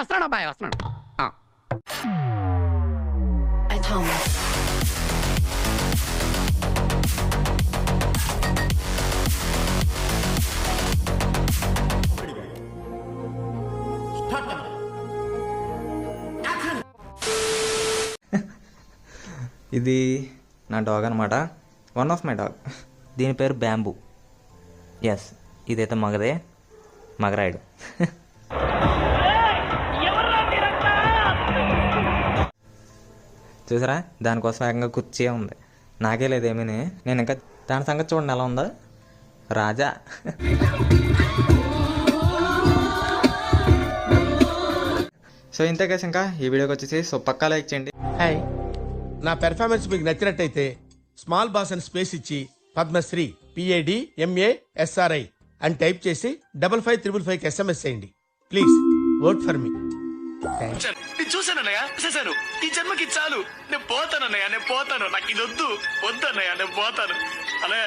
వస్తున్నాను అబ్బాయి వస్తున్నాను. ఇది నా డాగ్ అనమాట, వన్ ఆఫ్ మై డాగ్. దీని పేరు బ్యాంబూ. ఎస్, ఇదైతే మగదే, మగరాయుడు. చూసారా, దానికోసం ఏకంగా కుర్చీ ఉంది, నాకే లేదేమీ. నేను ఇంకా దాని సంగతి చూడండి ఎలా ఉందో, రాజా. సో ఇంతే కదా, ఇంకా ఈ వీడియోకి వచ్చేసి సో పక్కా లైక్ చేయండి. హాయ్, నా పెర్ఫార్మెన్స్ మీకు నచ్చినట్టయితే స్మాల్ బాస్ అని స్పేస్ ఇచ్చి పద్మశ్రీ PADMASRI అని టైప్ చేసి 55555 SMS చేయండి. Please vote for me. చూసానన్నయ్య, చూసాను. ఈ జన్మకి చాలు, నేను పోతానన్నయ్య, నేను పోతాను. నాకు ఇది వద్దు, వద్దన్నయ్య, నేను పోతాను అన్నయ్య.